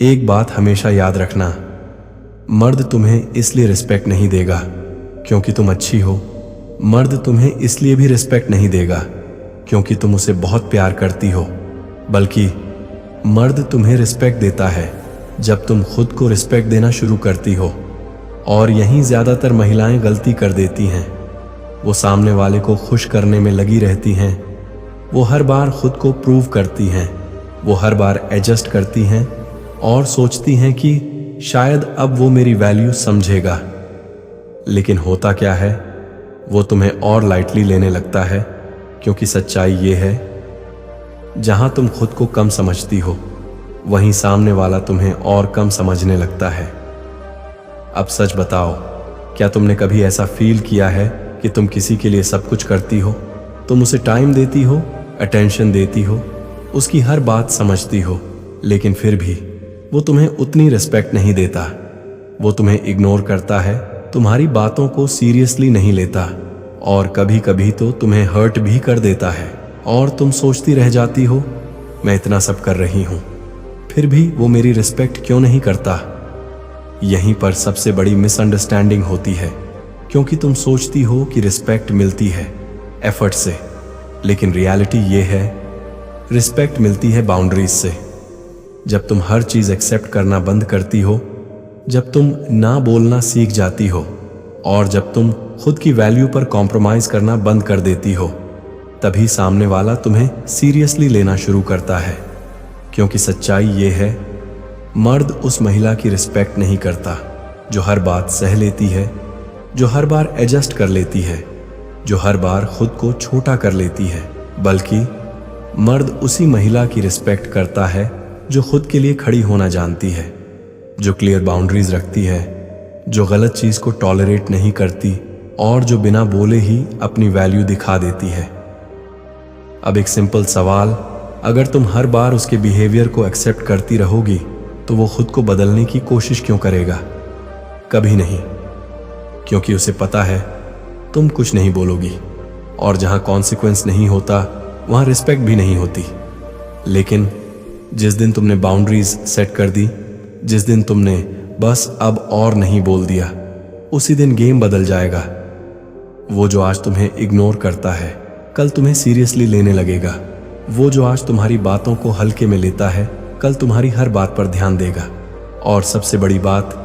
एक बात हमेशा याद रखना, मर्द तुम्हें इसलिए रिस्पेक्ट नहीं देगा क्योंकि तुम अच्छी हो। मर्द तुम्हें इसलिए भी रिस्पेक्ट नहीं देगा क्योंकि तुम उसे बहुत प्यार करती हो, बल्कि मर्द तुम्हें रिस्पेक्ट देता है जब तुम खुद को रिस्पेक्ट देना शुरू करती हो। और यहीं ज्यादातर महिलाएं गलती कर देती हैं। वो सामने वाले को खुश करने में लगी रहती हैं, वो हर बार खुद को प्रूव करती हैं, वो हर बार एडजस्ट करती हैं और सोचती हैं कि शायद अब वो मेरी वैल्यू समझेगा। लेकिन होता क्या है, वो तुम्हें और लाइटली लेने लगता है, क्योंकि सच्चाई ये है, जहां तुम खुद को कम समझती हो वहीं सामने वाला तुम्हें और कम समझने लगता है। अब सच बताओ, क्या तुमने कभी ऐसा फील किया है कि तुम किसी के लिए सब कुछ करती हो? तुम उसे टाइम देती हो, अटेंशन देती हो, उसकी हर बात समझती हो, लेकिन फिर भी वो तुम्हें उतनी रिस्पेक्ट नहीं देता। वो तुम्हें इग्नोर करता है, तुम्हारी बातों को सीरियसली नहीं लेता और कभी कभी तो तुम्हें हर्ट भी कर देता है। और तुम सोचती रह जाती हो, मैं इतना सब कर रही हूं, फिर भी वो मेरी रिस्पेक्ट क्यों नहीं करता? यहीं पर सबसे बड़ी मिसअंडरस्टैंडिंग होती है, क्योंकि तुम सोचती हो कि रिस्पेक्ट मिलती है एफर्ट से, लेकिन रियलिटी ये है, रिस्पेक्ट मिलती है बाउंड्रीज से। जब तुम हर चीज एक्सेप्ट करना बंद करती हो, जब तुम ना बोलना सीख जाती हो और जब तुम खुद की वैल्यू पर कॉम्प्रोमाइज करना बंद कर देती हो, तभी सामने वाला तुम्हें सीरियसली लेना शुरू करता है। क्योंकि सच्चाई ये है, मर्द उस महिला की रिस्पेक्ट नहीं करता जो हर बात सह लेती है, जो हर बार एडजस्ट कर लेती है, जो हर बार खुद को छोटा कर लेती है, बल्कि मर्द उसी महिला की रिस्पेक्ट करता है जो खुद के लिए खड़ी होना जानती है, जो क्लियर बाउंड्रीज रखती है, जो गलत चीज को टॉलरेट नहीं करती और जो बिना बोले ही अपनी वैल्यू दिखा देती है। अब एक सिंपल सवाल, अगर तुम हर बार उसके बिहेवियर को एक्सेप्ट करती रहोगी तो वो खुद को बदलने की कोशिश क्यों करेगा? कभी नहीं, क्योंकि उसे पता है तुम कुछ नहीं बोलोगी और जहां कॉन्सिक्वेंस नहीं होता वहां रिस्पेक्ट भी नहीं होती। लेकिन जिस दिन तुमने बाउंड्रीज सेट कर दी, जिस दिन तुमने बस अब और नहीं बोल दिया, उसी दिन गेम बदल जाएगा। वो जो आज तुम्हें इग्नोर करता है, कल तुम्हें सीरियसली लेने लगेगा। वो जो आज तुम्हारी बातों को हल्के में लेता है, कल तुम्हारी हर बात पर ध्यान देगा। और सबसे बड़ी बात,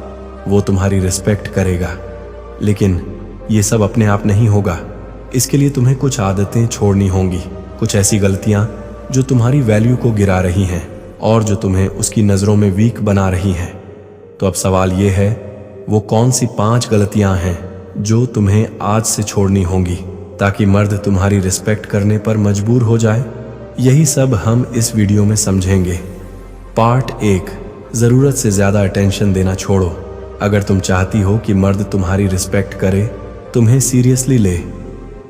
वो तुम्हारी रिस्पेक्ट करेगा। लेकिन ये सब अपने आप नहीं होगा, इसके लिए तुम्हें कुछ आदतें छोड़नी होंगी, कुछ ऐसी गलतियां जो तुम्हारी वैल्यू को गिरा रही हैं और जो तुम्हें उसकी नजरों में वीक बना रही हैं। तो अब सवाल ये है, वो कौन सी 5 गलतियां हैं जो तुम्हें आज से छोड़नी होंगी ताकि मर्द तुम्हारी रिस्पेक्ट करने पर मजबूर हो जाए? यही सब हम इस वीडियो में समझेंगे। पार्ट 1, जरूरत से ज्यादा अटेंशन देना छोड़ो। अगर तुम चाहती हो कि मर्द तुम्हारी रिस्पेक्ट करे, तुम्हें सीरियसली ले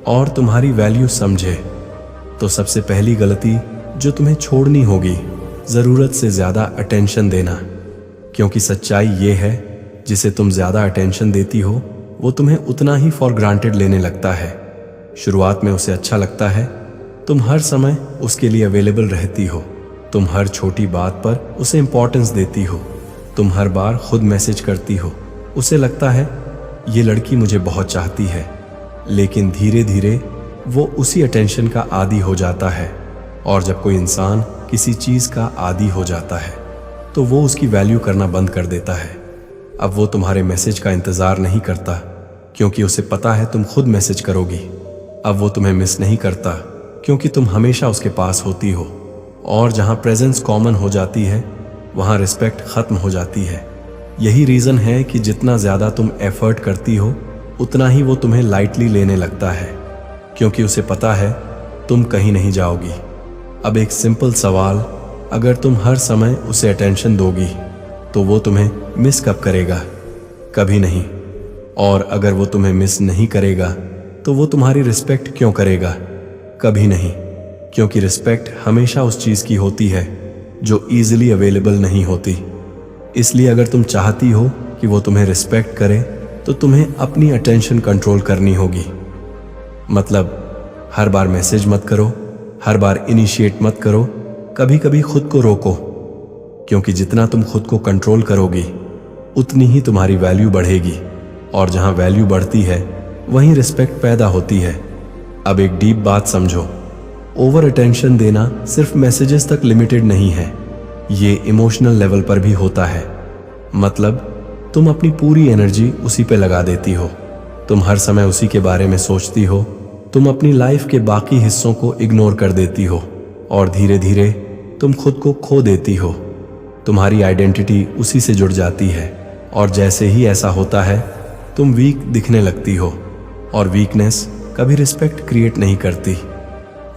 और तुम्हारी वैल्यू समझे, तो सबसे पहली गलती जो तुम्हें छोड़नी होगी, जरूरत से ज्यादा अटेंशन देना। क्योंकि सच्चाई ये है, जिसे तुम ज्यादा अटेंशन देती हो वो तुम्हें उतना ही फॉर ग्रांटेड लेने लगता है। शुरुआत में उसे अच्छा लगता है, तुम हर समय उसके लिए अवेलेबल रहती हो, तुम हर छोटी बात पर उसे इंपॉर्टेंस देती हो, तुम हर बार खुद मैसेज करती हो, उसे लगता है ये लड़की मुझे बहुत चाहती है। लेकिन धीरे धीरे वो उसी अटेंशन का आदी हो जाता है, और जब कोई इंसान किसी चीज का आदी हो जाता है तो वो उसकी वैल्यू करना बंद कर देता है। अब वो तुम्हारे मैसेज का इंतजार नहीं करता, क्योंकि उसे पता है तुम खुद मैसेज करोगी। अब वो तुम्हें मिस नहीं करता, क्योंकि तुम हमेशा उसके पास होती हो। और जहां प्रेजेंस कॉमन हो जाती है, वहां रिस्पेक्ट खत्म हो जाती है। यही रीजन है कि जितना ज्यादा तुम एफर्ट करती हो, उतना ही वो तुम्हें लाइटली लेने लगता है, क्योंकि उसे पता है तुम कहीं नहीं जाओगी। अब एक सिंपल सवाल, अगर तुम हर समय उसे अटेंशन दोगी तो वो तुम्हें मिस कब करेगा? कभी नहीं। और अगर वो तुम्हें मिस नहीं करेगा तो वो तुम्हारी रिस्पेक्ट क्यों करेगा? कभी नहीं। क्योंकि रिस्पेक्ट हमेशा उस चीज की होती है जो इजीली अवेलेबल नहीं होती। इसलिए अगर तुम चाहती हो कि वो तुम्हें रिस्पेक्ट करे तो तुम्हें अपनी अटेंशन कंट्रोल करनी होगी। मतलब हर बार मैसेज मत करो, हर बार इनिशिएट मत करो, कभी कभी खुद को रोको। क्योंकि जितना तुम खुद को कंट्रोल करोगी उतनी ही तुम्हारी वैल्यू बढ़ेगी, और जहां वैल्यू बढ़ती है वहीं रिस्पेक्ट पैदा होती है। अब एक डीप बात समझो, ओवर अटेंशन देना सिर्फ मैसेजेस तक लिमिटेड नहीं है, ये इमोशनल लेवल पर भी होता है। मतलब तुम अपनी पूरी एनर्जी उसी पे लगा देती हो, तुम हर समय उसी के बारे में सोचती हो, तुम अपनी लाइफ के बाकी हिस्सों को इग्नोर कर देती हो, और धीरे धीरे तुम खुद को खो देती हो। तुम्हारी आइडेंटिटी उसी से जुड़ जाती है, और जैसे ही ऐसा होता है तुम वीक दिखने लगती हो, और वीकनेस कभी रिस्पेक्ट क्रिएट नहीं करती।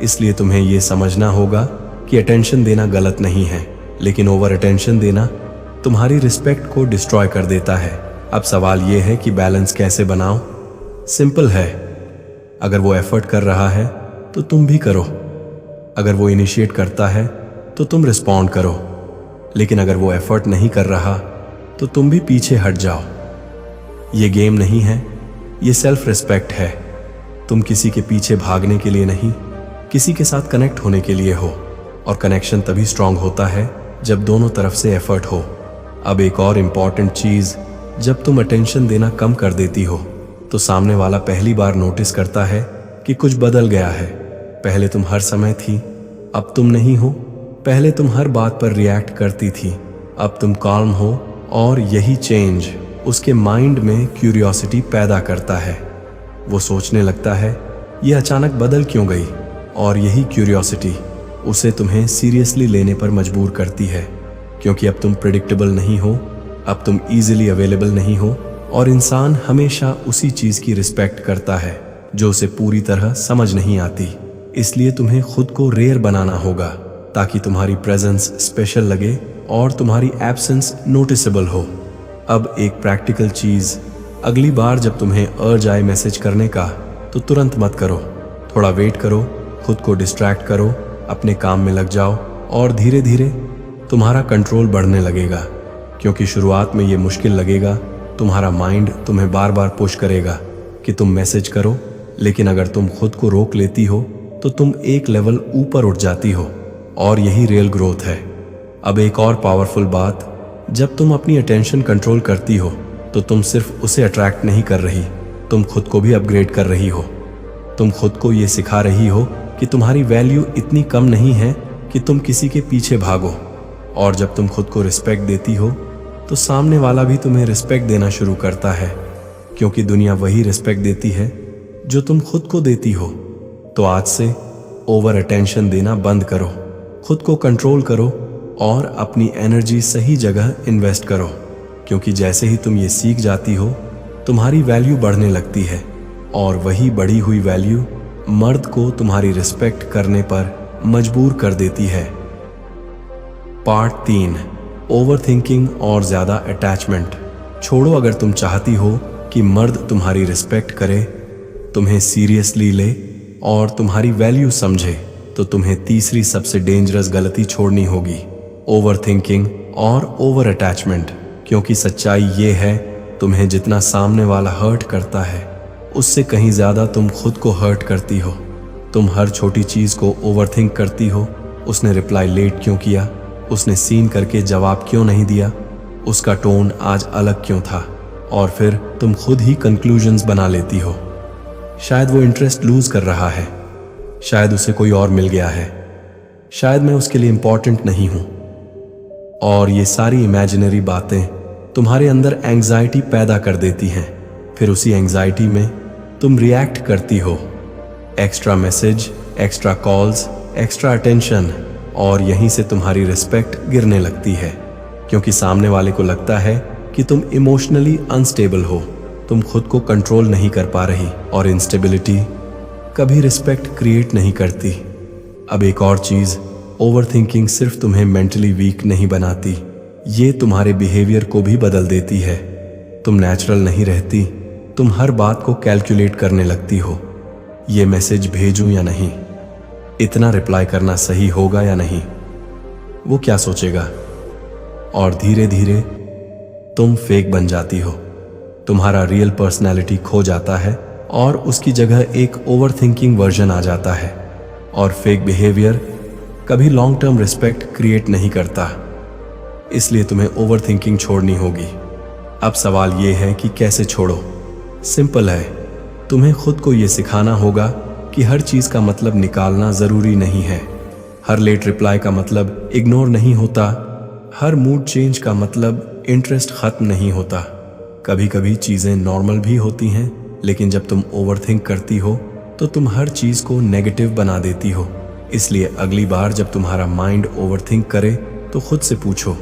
इसलिए तुम्हें यह समझना होगा कि अटेंशन देना गलत नहीं है, लेकिन ओवर अटेंशन देना तुम्हारी रिस्पेक्ट को डिस्ट्रॉय कर देता है। अब सवाल यह है कि बैलेंस कैसे बनाओ। सिंपल है, अगर वो एफर्ट कर रहा है तो तुम भी करो, अगर वो इनिशिएट करता है तो तुम रिस्पॉन्ड करो, लेकिन अगर वो एफर्ट नहीं कर रहा तो तुम भी पीछे हट जाओ। ये गेम नहीं है, ये सेल्फ रिस्पेक्ट है। तुम किसी के पीछे भागने के लिए नहीं, किसी के साथ कनेक्ट होने के लिए हो, और कनेक्शन तभी स्ट्रांग होता है जब दोनों तरफ से एफर्ट हो। अब एक और इम्पॉर्टेंट चीज, जब तुम अटेंशन देना कम कर देती हो तो सामने वाला पहली बार नोटिस करता है कि कुछ बदल गया है। पहले तुम हर समय थी, अब तुम नहीं हो। पहले तुम हर बात पर रिएक्ट करती थी, अब तुम कॉल्म हो, और यही चेंज उसके माइंड में क्यूरियोसिटी पैदा करता है। वो सोचने लगता है ये अचानक बदल क्यों गई, और यही क्यूरियोसिटी उसे तुम्हें सीरियसली लेने पर मजबूर करती है, क्योंकि अब तुम प्रेडिक्टेबल नहीं हो, अब तुम इजीली अवेलेबल नहीं हो, और इंसान हमेशा उसी चीज की रिस्पेक्ट करता है जो उसे पूरी तरह समझ नहीं आती। इसलिए तुम्हें खुद को रेयर बनाना होगा ताकि तुम्हारी प्रेजेंस स्पेशल लगे और तुम्हारी एब्सेंस नोटिसेबल हो। अब एक प्रैक्टिकल चीज, अगली बार जब तुम्हें अर्ज आए मैसेज करने का तो तुरंत मत करो, थोड़ा वेट करो, खुद को डिस्ट्रैक्ट करो, अपने काम में लग जाओ, और धीरे धीरे तुम्हारा कंट्रोल बढ़ने लगेगा। क्योंकि शुरुआत में ये मुश्किल लगेगा, तुम्हारा माइंड तुम्हें बार बार पुश करेगा कि तुम मैसेज करो, लेकिन अगर तुम खुद को रोक लेती हो तो तुम एक लेवल ऊपर उठ जाती हो, और यही रियल ग्रोथ है। अब एक और पावरफुल बात, जब तुम अपनी अटेंशन कंट्रोल करती हो तो तुम सिर्फ उसे अट्रैक्ट नहीं कर रही, तुम खुद को भी अपग्रेड कर रही हो। तुम खुद को ये सिखा रही हो कि तुम्हारी वैल्यू इतनी कम नहीं है कि तुम किसी के पीछे भागो, और जब तुम खुद को रिस्पेक्ट देती हो तो सामने वाला भी तुम्हें रिस्पेक्ट देना शुरू करता है, क्योंकि दुनिया वही रिस्पेक्ट देती है जो तुम खुद को देती हो। तो आज से ओवर अटेंशन देना बंद करो, खुद को कंट्रोल करो, और अपनी एनर्जी सही जगह इन्वेस्ट करो, क्योंकि जैसे ही तुम ये सीख जाती हो तुम्हारी वैल्यू बढ़ने लगती है, और वही बढ़ी हुई वैल्यू मर्द को तुम्हारी रिस्पेक्ट करने पर मजबूर कर देती है। पार्ट 3, ओवर थिंकिंग और ज्यादा अटैचमेंट छोड़ो। अगर तुम चाहती हो कि मर्द तुम्हारी रिस्पेक्ट करे, तुम्हें सीरियसली ले और तुम्हारी वैल्यू समझे, तो तुम्हें तीसरी सबसे डेंजरस गलती छोड़नी होगी, ओवर थिंकिंग और ओवर अटैचमेंट। क्योंकि सच्चाई ये है, तुम्हें जितना सामने वाला हर्ट करता है उससे कहीं ज्यादा तुम खुद को हर्ट करती हो। तुम हर छोटी चीज को ओवर थिंक करती हो, उसने रिप्लाई लेट क्यों किया, उसने सीन करके जवाब क्यों नहीं दिया, उसका टोन आज अलग क्यों था, और फिर तुम खुद ही कंक्लूजन्स बना लेती हो। शायद वो इंटरेस्ट लूज कर रहा है, शायद उसे कोई और मिल गया है, शायद मैं उसके लिए इंपॉर्टेंट नहीं हूं, और ये सारी इमेजिनरी बातें तुम्हारे अंदर एंग्जाइटी पैदा कर देती हैं। फिर उसी एंग्जाइटी में तुम रिएक्ट करती हो, extra message, extra calls, extra attention, और यहीं से तुम्हारी रिस्पेक्ट गिरने लगती है, क्योंकि सामने वाले को लगता है कि तुम इमोशनली अनस्टेबल हो, तुम खुद को कंट्रोल नहीं कर पा रही, और इंस्टेबिलिटी कभी रिस्पेक्ट क्रिएट नहीं करती। अब एक और चीज, ओवर थिंकिंग सिर्फ तुम्हें मेंटली वीक नहीं बनाती, ये तुम्हारे बिहेवियर को भी बदल देती है। तुम नेचुरल नहीं रहती, तुम हर बात को कैलकुलेट करने लगती हो, ये मैसेज भेजूं या नहीं, इतना रिप्लाई करना सही होगा या नहीं, वो क्या सोचेगा, और धीरे धीरे तुम फेक बन जाती हो। तुम्हारा रियल पर्सनैलिटी खो जाता है और उसकी जगह एक ओवर थिंकिंग वर्जन आ जाता है, और फेक बिहेवियर कभी लॉन्ग टर्म रिस्पेक्ट क्रिएट नहीं करता। इसलिए तुम्हें ओवर थिंकिंग छोड़नी होगी। अब सवाल ये है कि कैसे छोड़ो। सिंपल है, तुम्हें खुद को ये सिखाना होगा कि हर चीज़ का मतलब निकालना ज़रूरी नहीं है। हर लेट रिप्लाई का मतलब इग्नोर नहीं होता। हर मूड चेंज का मतलब इंटरेस्ट ख़त्म नहीं होता। कभी कभी चीज़ें नॉर्मल भी होती हैं, लेकिन जब तुम ओवरथिंक करती हो तो तुम हर चीज़ को नेगेटिव बना देती हो। इसलिए अगली बार जब तुम्हारा माइंड ओवरथिंक करे तो खुद से पूछो,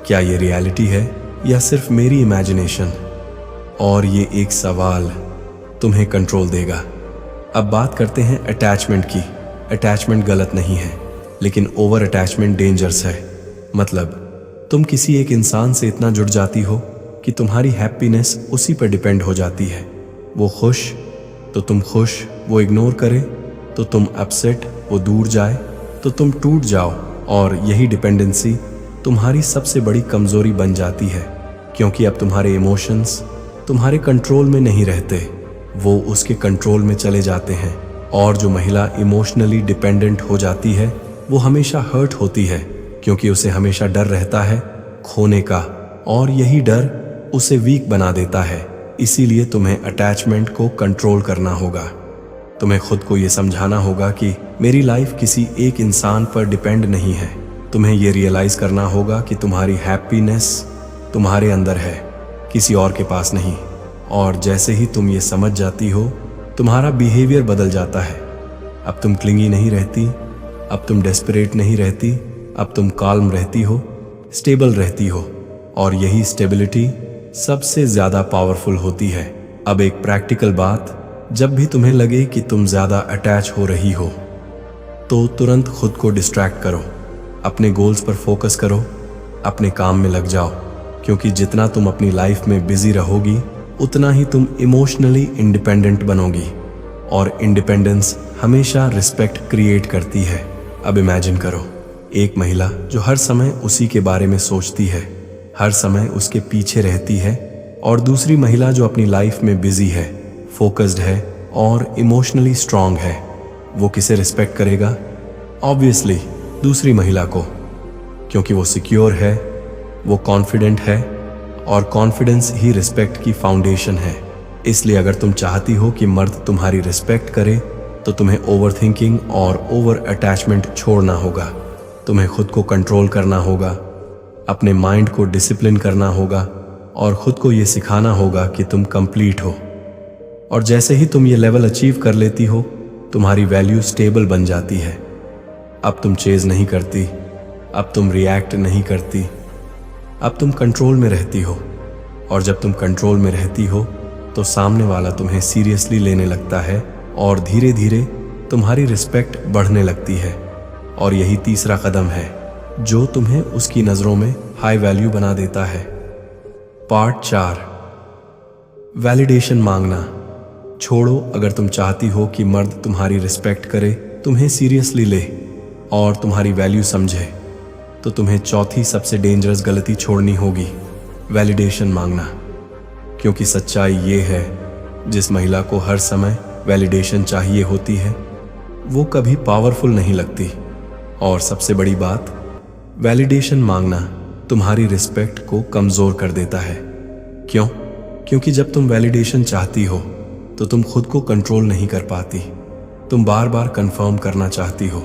क्या ये रियलिटी है या सिर्फ मेरी इमेजिनेशन? और ये एक सवाल तुम्हें कंट्रोल देगा। अब बात करते हैं अटैचमेंट की। अटैचमेंट गलत नहीं है, लेकिन ओवर अटैचमेंट डेंजरस है। मतलब तुम किसी एक इंसान से इतना जुड़ जाती हो कि तुम्हारी हैप्पीनेस उसी पर डिपेंड हो जाती है। वो खुश तो तुम खुश, वो इग्नोर करे तो तुम अपसेट, वो दूर जाए तो तुम टूट जाओ। और यही डिपेंडेंसी तुम्हारी सबसे बड़ी कमजोरी बन जाती है, क्योंकि अब तुम्हारे इमोशंस तुम्हारे कंट्रोल में नहीं रहते, वो उसके कंट्रोल में चले जाते हैं। और जो महिला इमोशनली डिपेंडेंट हो जाती है वो हमेशा हर्ट होती है, क्योंकि उसे हमेशा डर रहता है खोने का, और यही डर उसे वीक बना देता है। इसीलिए तुम्हें अटैचमेंट को कंट्रोल करना होगा। तुम्हें खुद को ये समझाना होगा कि मेरी लाइफ किसी एक इंसान पर डिपेंड नहीं है। तुम्हें ये रियलाइज करना होगा कि तुम्हारी हैप्पीनेस तुम्हारे अंदर है, किसी और के पास नहीं। और जैसे ही तुम ये समझ जाती हो, तुम्हारा बिहेवियर बदल जाता है। अब तुम क्लिंगी नहीं रहती, अब तुम डेस्परेट नहीं रहती, अब तुम काल्म रहती हो, स्टेबल रहती हो। और यही स्टेबिलिटी सबसे ज्यादा पावरफुल होती है। अब एक प्रैक्टिकल बात, जब भी तुम्हें लगे कि तुम ज्यादा अटैच हो रही हो तो तुरंत खुद को डिस्ट्रैक्ट करो, अपने गोल्स पर फोकस करो, अपने काम में लग जाओ। क्योंकि जितना तुम अपनी लाइफ में बिजी रहोगी उतना ही तुम इमोशनली इंडिपेंडेंट बनोगी, और इंडिपेंडेंस हमेशा रिस्पेक्ट क्रिएट करती है। अब इमेजिन करो, एक महिला जो हर समय उसी के बारे में सोचती है, हर समय उसके पीछे रहती है, और दूसरी महिला जो अपनी लाइफ में बिजी है, फोकस्ड है और इमोशनली स्ट्रांग है। वो किसे रिस्पेक्ट करेगा? ऑब्वियसली दूसरी महिला को, क्योंकि वो सिक्योर है, वो कॉन्फिडेंट है, और कॉन्फिडेंस ही रिस्पेक्ट की फाउंडेशन है। इसलिए अगर तुम चाहती हो कि मर्द तुम्हारी रिस्पेक्ट करे तो तुम्हें ओवरथिंकिंग और ओवर अटैचमेंट छोड़ना होगा। तुम्हें खुद को कंट्रोल करना होगा, अपने माइंड को डिसिप्लिन करना होगा, और खुद को ये सिखाना होगा कि तुम कंप्लीट हो। और जैसे ही तुम ये लेवल अचीव कर लेती हो, तुम्हारी वैल्यू स्टेबल बन जाती है। अब तुम चेज नहीं करती, अब तुम रिएक्ट नहीं करती, अब तुम कंट्रोल में रहती हो। और जब तुम कंट्रोल में रहती हो तो सामने वाला तुम्हें सीरियसली लेने लगता है, और धीरे धीरे तुम्हारी रिस्पेक्ट बढ़ने लगती है। और यही तीसरा कदम है जो तुम्हें उसकी नज़रों में हाई वैल्यू बना देता है। पार्ट 4, वैलिडेशन मांगना छोड़ो। अगर तुम चाहती हो कि मर्द तुम्हारी रिस्पेक्ट करे, तुम्हें सीरियसली ले और तुम्हारी वैल्यू समझे, तो तुम्हें चौथी सबसे डेंजरस गलती छोड़नी होगी, वैलिडेशन मांगना। क्योंकि सच्चाई ये है, जिस महिला को हर समय वैलिडेशन चाहिए होती है वो कभी पावरफुल नहीं लगती। और सबसे बड़ी बात, वैलिडेशन मांगना तुम्हारी रिस्पेक्ट को कमजोर कर देता है। क्यों? क्योंकि जब तुम वैलिडेशन चाहती हो तो तुम खुद को कंट्रोल नहीं कर पाती। तुम बार बार कंफर्म करना चाहती हो,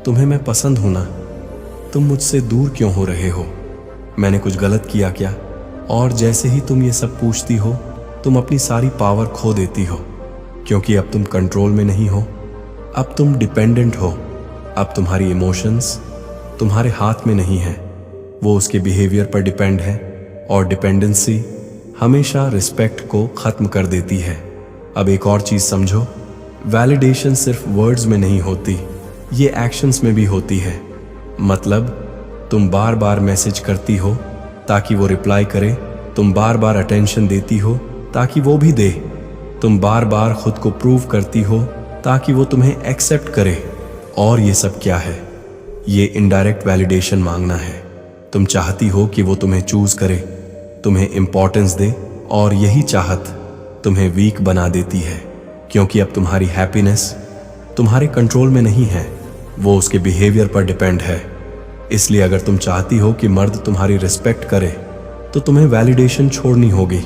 तुम्हें मैं पसंद हूं ना, तुम मुझसे दूर क्यों हो रहे हो, मैंने कुछ गलत किया क्या? और जैसे ही तुम ये सब पूछती हो, तुम अपनी सारी पावर खो देती हो। क्योंकि अब तुम कंट्रोल में नहीं हो, अब तुम डिपेंडेंट हो। अब तुम्हारी इमोशंस तुम्हारे हाथ में नहीं है, वो उसके बिहेवियर पर डिपेंड है। और डिपेंडेंसी हमेशा रिस्पेक्ट को खत्म कर देती है। अब एक और चीज समझो, वैलिडेशन सिर्फ वर्ड्स में नहीं होती, ये एक्शंस में भी होती है। मतलब तुम बार बार मैसेज करती हो ताकि वो रिप्लाई करे, तुम बार बार अटेंशन देती हो ताकि वो भी दे, तुम बार बार खुद को प्रूव करती हो ताकि वो तुम्हें एक्सेप्ट करे। और ये सब क्या है? ये इनडायरेक्ट वैलिडेशन मांगना है। तुम चाहती हो कि वो तुम्हें चूज करे, तुम्हें इंपॉर्टेंस दे, और यही चाहत तुम्हें वीक बना देती है। क्योंकि अब तुम्हारी हैप्पीनेस तुम्हारे कंट्रोल में नहीं है, वो उसके बिहेवियर पर डिपेंड है। इसलिए अगर तुम चाहती हो कि मर्द तुम्हारी रिस्पेक्ट करे तो तुम्हें वैलिडेशन छोड़नी होगी।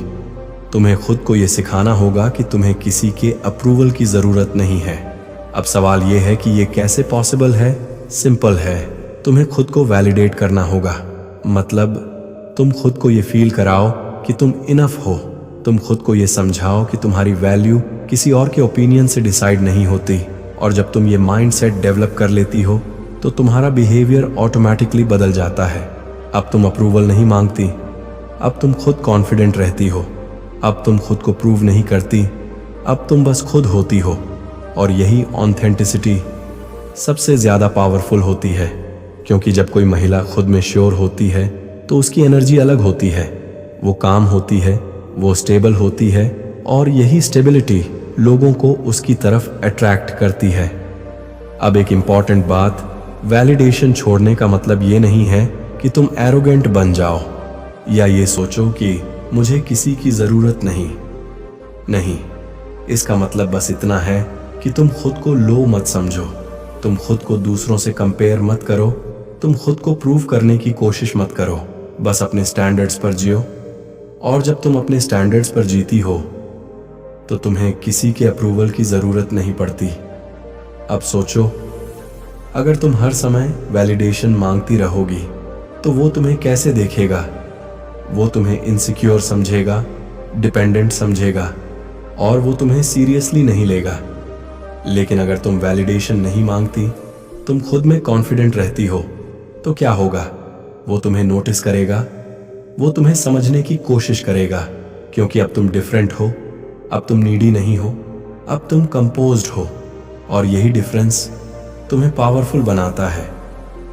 तुम्हें खुद को यह सिखाना होगा कि तुम्हें किसी के अप्रूवल की जरूरत नहीं है। अब सवाल यह है कि यह कैसे पॉसिबल है। सिंपल है, तुम्हें खुद को वैलिडेट करना होगा। मतलब तुम खुद को यह फील कराओ कि तुम इनफ हो। तुम खुद को यह समझाओ कि तुम्हारी वैल्यू किसी और के ओपिनियन से डिसाइड नहीं होती। और जब तुम ये माइंडसेट डेवलप कर लेती हो तो तुम्हारा बिहेवियर ऑटोमेटिकली बदल जाता है। अब तुम अप्रूवल नहीं मांगती, अब तुम खुद कॉन्फिडेंट रहती हो। अब तुम खुद को प्रूव नहीं करती, अब तुम बस खुद होती हो। और यही ऑथेंटिसिटी सबसे ज़्यादा पावरफुल होती है, क्योंकि जब कोई महिला खुद में श्योर होती है तो उसकी एनर्जी अलग होती है। वो काम होती है, वो स्टेबल होती है, और यही स्टेबिलिटी लोगों को उसकी तरफ अट्रैक्ट करती है। अब एक इम्पॉर्टेंट बात, वैलिडेशन छोड़ने का मतलब ये नहीं है कि तुम एरोगेंट बन जाओ या ये सोचो कि मुझे किसी की ज़रूरत नहीं। इसका मतलब बस इतना है कि तुम खुद को लो मत समझो। तुम खुद को दूसरों से कंपेयर मत करो। तुम खुद को प्रूव करने की कोशिश मत करो। बस अपने स्टैंडर्ड्स पर जियो। और जब तुम अपने स्टैंडर्ड्स पर जीती हो तो तुम्हें किसी के अप्रूवल की ज़रूरत नहीं पड़ती। अब सोचो, अगर तुम हर समय वैलिडेशन मांगती रहोगी तो वो तुम्हें कैसे देखेगा? वो तुम्हें इनसिक्योर समझेगा, डिपेंडेंट समझेगा, और वो तुम्हें सीरियसली नहीं लेगा। लेकिन अगर तुम वैलिडेशन नहीं मांगती, तुम खुद में कॉन्फिडेंट रहती हो, तो क्या होगा? वो तुम्हें नोटिस करेगा, वो तुम्हें समझने की कोशिश करेगा, क्योंकि अब तुम डिफरेंट हो। अब तुम नीडी नहीं हो, अब तुम कंपोज्ड हो। और यही डिफरेंस तुम्हें पावरफुल बनाता है।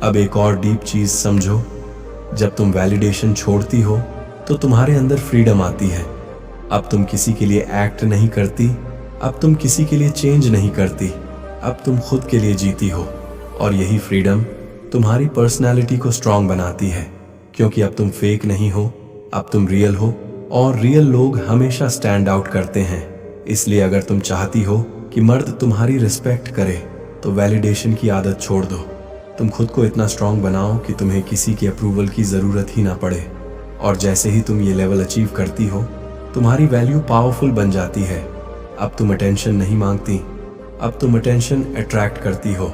अब एक और डीप चीज समझो, जब तुम वैलिडेशन छोड़ती हो तो तुम्हारे अंदर फ्रीडम आती है। अब तुम किसी के लिए एक्ट नहीं करती, अब तुम किसी के लिए चेंज नहीं करती, अब तुम खुद के लिए जीती हो। और यही फ्रीडम तुम्हारी पर्सनैलिटी को स्ट्रांग बनाती है, क्योंकि अब तुम फेक नहीं हो, अब तुम रियल हो। और रियल लोग हमेशा स्टैंड आउट करते हैं। इसलिए अगर तुम चाहती हो कि मर्द तुम्हारी रिस्पेक्ट करे तो वैलिडेशन की आदत छोड़ दो। तुम खुद को इतना स्ट्रांग बनाओ कि तुम्हें किसी के अप्रूवल की ज़रूरत ही ना पड़े। और जैसे ही तुम ये लेवल अचीव करती हो, तुम्हारी वैल्यू पावरफुल बन जाती है। अब तुम अटेंशन नहीं मांगती, अब तुम अटेंशन अट्रैक्ट करती हो।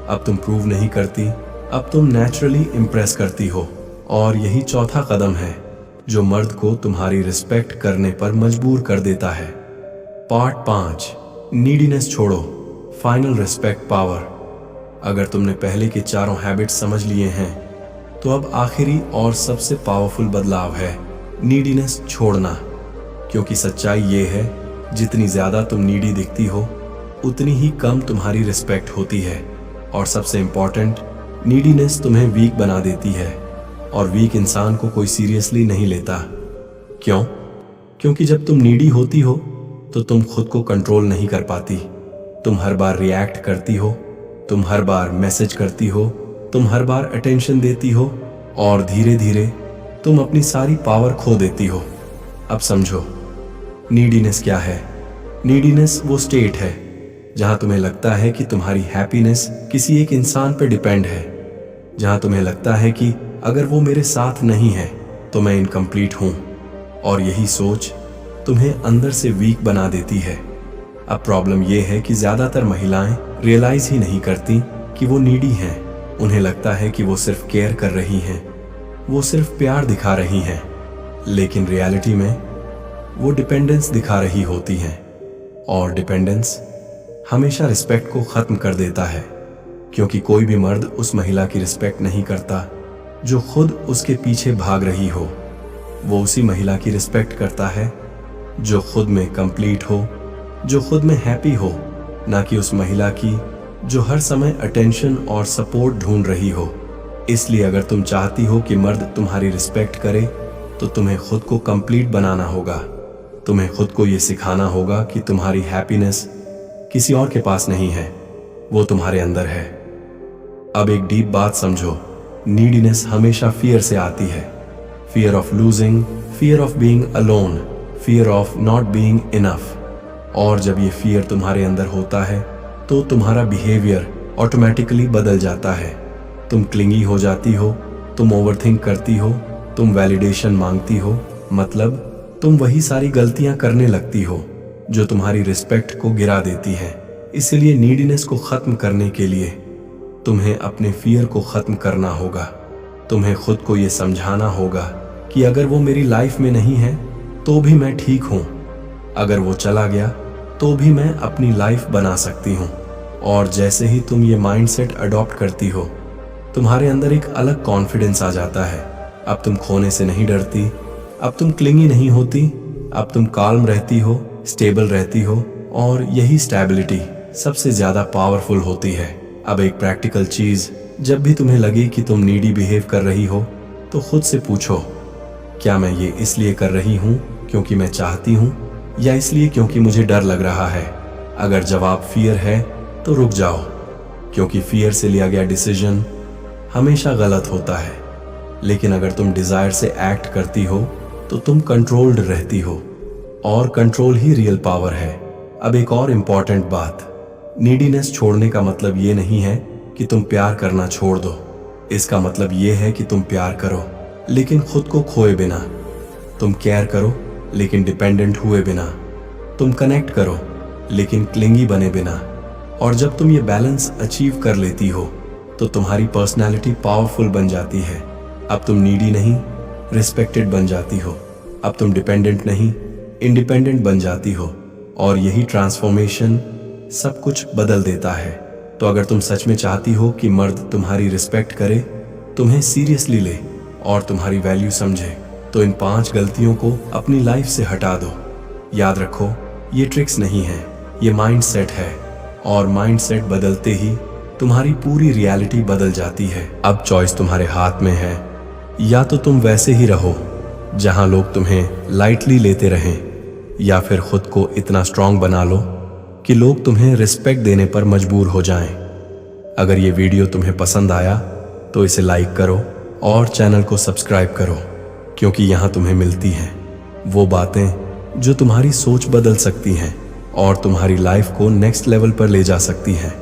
अब तुम प्रूव नहीं करती, अब तुम नेचुरली इम्प्रेस करती हो। और यही चौथा कदम है जो मर्द को तुम्हारी रिस्पेक्ट करने पर मजबूर कर देता है। पार्ट 5, नीडीनेस छोड़ो, फाइनल रिस्पेक्ट पावर। अगर तुमने पहले के चारों हैबिट्स समझ लिए हैं तो अब आखिरी और सबसे पावरफुल बदलाव है नीडीनेस छोड़ना। क्योंकि सच्चाई ये है, जितनी ज़्यादा तुम नीडी दिखती हो उतनी ही कम तुम्हारी रिस्पेक्ट होती है। और सबसे इम्पॉर्टेंट, नीडीनेस तुम्हें वीक बना देती है, और वीक इंसान को कोई सीरियसली नहीं लेता। क्यों? क्योंकि जब तुम नीडी होती हो तो तुम खुद को कंट्रोल नहीं कर पाती। तुम हर बार रिएक्ट करती हो, तुम हर बार मैसेज करती हो, तुम हर बार अटेंशन देती हो, और धीरे धीरे तुम अपनी सारी पावर खो देती हो। अब समझो, नीडीनेस क्या है? नीडीनेस वो स्टेट है जहां तुम्हें लगता है कि तुम्हारी हैप्पीनेस किसी एक इंसान पर डिपेंड है, जहां तुम्हें लगता है कि अगर वो मेरे साथ नहीं है तो मैं इनकम्प्लीट हूं। और यही सोच तुम्हें अंदर से वीक बना देती है। अब प्रॉब्लम यह है कि ज्यादातर महिलाएं रियलाइज ही नहीं करती कि वो नीडी हैं। उन्हें लगता है कि वो सिर्फ केयर कर रही हैं, वो सिर्फ प्यार दिखा रही हैं, लेकिन रियलिटी में वो डिपेंडेंस दिखा रही होती हैं। और डिपेंडेंस हमेशा रिस्पेक्ट को खत्म कर देता है, क्योंकि कोई भी मर्द उस महिला की रिस्पेक्ट नहीं करता जो खुद उसके पीछे भाग रही हो। वो उसी महिला की रिस्पेक्ट करता है जो खुद में कंप्लीट हो, जो खुद में हैप्पी हो, ना कि उस महिला की जो हर समय अटेंशन और सपोर्ट ढूंढ रही हो। इसलिए अगर तुम चाहती हो कि मर्द तुम्हारी रिस्पेक्ट करे तो तुम्हें खुद को कंप्लीट बनाना होगा। तुम्हें खुद को ये सिखाना होगा कि तुम्हारी हैप्पीनेस किसी और के पास नहीं है, वो तुम्हारे अंदर है। अब एक डीप बात समझो, नीडीनेस हमेशा फियर से आती है। Fear of losing, fear of being alone, fear of not being enough. और जब ये फियर तुम्हारे अंदर होता है तो तुम्हारा बिहेवियर ऑटोमेटिकली बदल जाता है। तुम क्लिंगी हो जाती हो, तुम ओवरथिंक करती हो, तुम वैलिडेशन मांगती हो, मतलब तुम वही सारी गलतियां करने लगती हो जो तुम्हारी रिस्पेक्ट को गिरा देती है। इसलिए नीडीनेस को खत्म करने के लिए तुम्हें अपने फियर को खत्म करना होगा। तुम्हें खुद को यह समझाना होगा कि अगर वो मेरी लाइफ में नहीं है तो भी मैं ठीक हूं, अगर वो चला गया तो भी मैं अपनी लाइफ बना सकती हूं। और जैसे ही तुम ये माइंडसेट अडॉप्ट करती हो, तुम्हारे अंदर एक अलग कॉन्फिडेंस आ जाता है। अब तुम खोने से नहीं डरती, अब तुम क्लिंगी नहीं होती, अब तुम काल्म रहती हो, स्टेबल रहती हो, और यही स्टेबिलिटी सबसे ज्यादा पावरफुल होती है। अब एक प्रैक्टिकल चीज, जब भी तुम्हें लगे कि तुम नीडी बिहेव कर रही हो तो खुद से पूछो, क्या मैं ये इसलिए कर रही हूं क्योंकि मैं चाहती हूं, या इसलिए क्योंकि मुझे डर लग रहा है? अगर जवाब फियर है तो रुक जाओ, क्योंकि फियर से लिया गया डिसीजन हमेशा गलत होता है। लेकिन अगर तुम डिजायर से एक्ट करती हो तो तुम कंट्रोल्ड रहती हो, और कंट्रोल ही रियल पावर है। अब एक और इम्पॉर्टेंट बात, नीडीनेस छोड़ने का मतलब ये नहीं है कि तुम प्यार करना छोड़ दो। इसका मतलब ये है कि तुम प्यार करो लेकिन खुद को खोए बिना, तुम केयर करो लेकिन डिपेंडेंट हुए बिना, तुम कनेक्ट करो लेकिन क्लिंगी बने बिना। और जब तुम ये बैलेंस अचीव कर लेती हो तो तुम्हारी पर्सनैलिटी पावरफुल बन जाती है। अब तुम नीडी नहीं, रिस्पेक्टेड बन जाती हो। अब तुम डिपेंडेंट नहीं, इंडिपेंडेंट बन जाती हो। और यही ट्रांसफॉर्मेशन सब कुछ बदल देता है। तो अगर तुम सच में चाहती हो कि मर्द तुम्हारी रिस्पेक्ट करे, तुम्हें सीरियसली ले और तुम्हारी वैल्यू समझे, तो इन 5 गलतियों को अपनी लाइफ से हटा दो। याद रखो, ये ट्रिक्स नहीं है, ये माइंडसेट है, और माइंडसेट बदलते ही तुम्हारी पूरी रियलिटी बदल जाती है। अब चॉइस तुम्हारे हाथ में है, या तो तुम वैसे ही रहो जहां लोग तुम्हें लाइटली लेते रहें, या फिर खुद को इतना स्ट्रांग बना लो कि लोग तुम्हें रिस्पेक्ट देने पर मजबूर हो जाएं। अगर ये वीडियो तुम्हें पसंद आया तो इसे लाइक करो और चैनल को सब्सक्राइब करो, क्योंकि यहाँ तुम्हें मिलती हैं वो बातें जो तुम्हारी सोच बदल सकती हैं और तुम्हारी लाइफ को नेक्स्ट लेवल पर ले जा सकती हैं।